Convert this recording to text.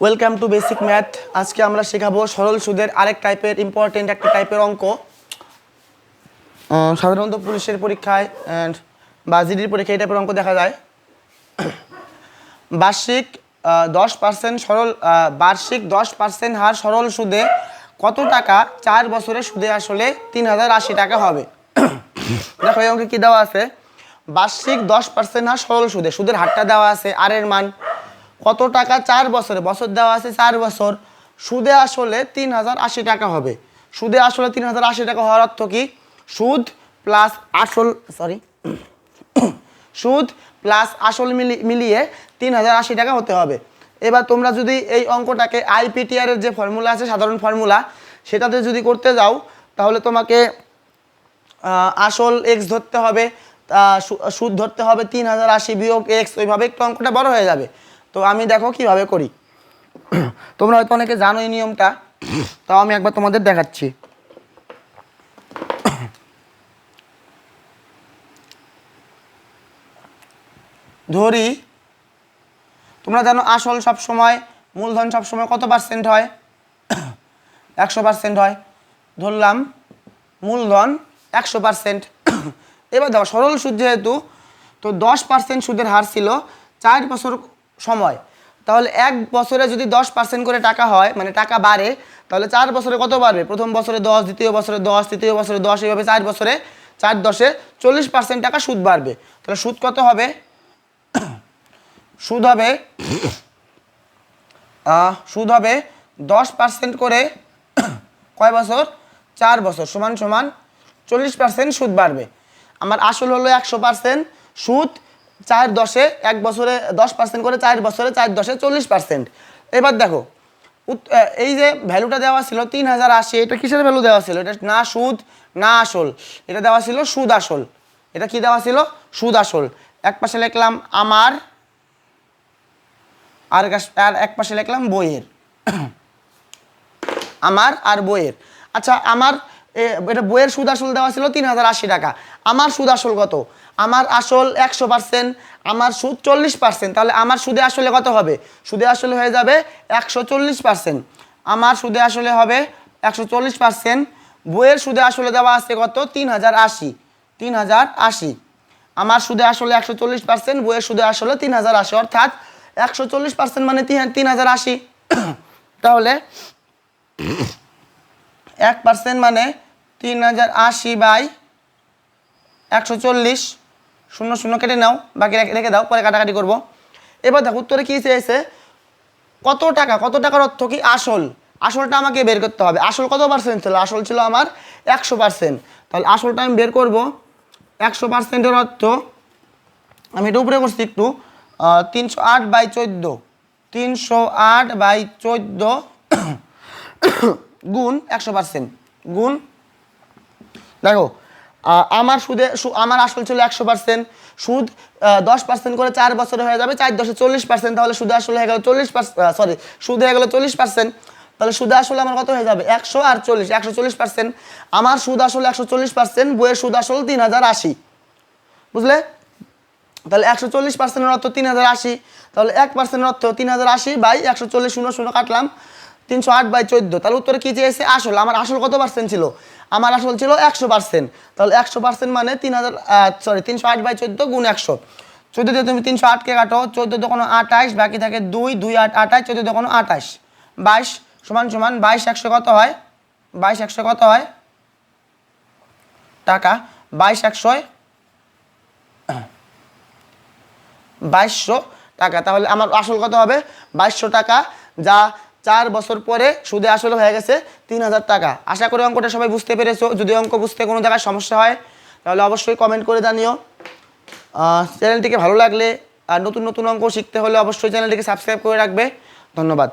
Welcome to basic math. আজকে আমরা শেখাবো সরল সুদের আরেক টাইপের ইম্পর্টেন্ট একটা টাইপের অঙ্ক। সাধারণত পুলিশের পরীক্ষায় বা জিডির পরীক্ষায় এই টাইপের অঙ্ক দেখা যায়। বার্ষিক 10% হার সরল সুদে কত টাকা 4 বছরে সুদে আসলে 3080 টাকা হবে। দেখো এই অঙ্কে কী দেওয়া আছে, বার্ষিক 10% হার সরল সুদে, সুদের হারটা দেওয়া আছে, আর এর মান কত টাকা 4 বছরে, বছর দেওয়া আছে 4 বছর, সুদে আসলে 3080 টাকা হবে। সুদে আসলে 3080 টাকা হওয়ার অর্থ কি, সুদ প্লাস আসল সুদ প্লাস আসল মিলিয়ে 3080 টাকা হতে হবে। এবার তোমরা যদি এই অঙ্কটাকে আইপিটিআর এর যে ফর্মুলা আছে, সাধারণ ফর্মুলা, সেটাতে যদি করতে যাও তাহলে তোমাকে আসল এক্স ধরতে হবে, সুদ ধরতে হবে 3080 বিয়োগ এক্স, ওইভাবে একটু অঙ্কটা বড় হয়ে যাবে। তো আমি দেখো কিভাবে করি, তোমরা হয়তো অনেকে জানো এই নিয়মটা, তাও আমি একবার তোমাদের দেখাচ্ছি। ধরি তোমরা জানো আসল সবসময়, মূলধন সবসময় কত পার্সেন্ট হয়, 100% হয়। ধরলাম মূলধন 100%। এবার দেখো সরল সুদ যেহেতু, তো 10% সুদের হার ছিল 4 বছর সময়, তাহলে 1 বছরে যদি 10% করে টাকা হয়, মানে টাকা বাড়ে, তাহলে 4 বছরে কত বাড়বে, প্রথম বছরে 10, দ্বিতীয় বছরে 10, তৃতীয় বছরে 10, এইভাবে 4 বছরে 4 10-এ 40% টাকা সুদ বাড়বে। তাহলে সুদ কত হবে, সুদ হবে 10% করে কয় বছর, 4 বছর, সমান সমান 40% সুদ বাড়বে। আমার আসল হলো 100%, সুদ 4 10-এ 1 বছরে 10% করে 4 বছরে 4 10-এ 40%। এবার দেখো এই যে ভ্যালুটা দেওয়া ছিল 3080, এটা কিসের ভ্যালু দেওয়া ছিল, এটা না সুদ না আসল, এটা দেওয়া ছিল সুদ আসল। এটা কি দেওয়া ছিল, সুদ আসল। এক পাশে লিখলাম আমার, আর এক পাশে লিখলাম বইয়ের, আমার আর বইয়ের। আচ্ছা, আমার এটা বইয়ের সুদ আসল দেওয়া ছিল 3080 টাকা, আমার সুদ আসল কত, আমার আসল 100%, আমার সুদ 40%, তাহলে আমার সুদে আসলে কত হবে, সুদে আসলে হয়ে যাবে 140%। আমার সুদে আসলে হবে 140%। বইয়ের সুদে আসলে দেওয়া আছে কত, 3080। আমার সুদে আসলে 140%, বইয়ের সুদে আসলে 3080, অর্থাৎ 140% মানে 3080। তাহলে 1% মানে 3080 বাই 140, 0 কেটে নাও, বাকি রেখে দাও, পরে কাটাকাটি করবো। এবার দেখো উত্তরে কী চেয়েছে, কত টাকা, কত টাকার অর্থ কি, আসলটা আমাকে বের করতে হবে। আসল কত পার্সেন্ট ছিল, আসল ছিল আমার 100%, তাহলে আসলটা আমি বের করবো। 100%-এর অর্থ, আমি এটা উপরে করছি একটু, 308/14, 308/14 গুণ 100%, গুণ, দেখো আমার আমার আসল ছিল 100%, সুদ 10% করে 4 বছরে হয়ে যাবে 4 10-এ 40%, তাহলে সুদে আসলে হয়ে গেল 40%, সুদে হয়ে গেল 40%, তাহলে সুদে আসলে আমার কত হয়ে যাবে, 100 আর 40, 140%। আমার সুদ আসলে 140%, বইয়ের সুদ আসল 3080, বুঝলে? তাহলে 140%-এর অর্থ 3080, তাহলে 1%-এর অর্থ 3080 বাই 140, 0 কাটলাম, 308/14। তাহলে উত্তরে কী চেয়েছে, আসল। আমার আসল কত পার্সেন্ট ছিল, আমার আসল ছিল 100%, তাহলে 100% মানে 308/14 গুণ 100। 14 দিয়ে তুমি 308-কে কাটো, 14 দোকানো 28, বাকি থাকে 2, 2 8 28, 14 দোকানো 28, 22 সমান সমান 22 100 কত হয়, 22 100 কত হয় টাকা, 22 100 2200 টাকা। তাহলে আমার আসল কত হবে, 2200 টাকা, যা 4 বছর পরে সুদে আসলে হয়ে গেছে 3000 টাকা। আশা করি অঙ্কটা সবাই বুঝতে পেরেছো। যদি অঙ্ক বুঝতে কোনো জায়গায় সমস্যা হয় তাহলে অবশ্যই কমেন্ট করে জানিও। চ্যানেলটিকে ভালো লাগলে আর নতুন নতুন অঙ্ক শিখতে হলে অবশ্যই চ্যানেলটিকে সাবস্ক্রাইব করে রাখবে। ধন্যবাদ।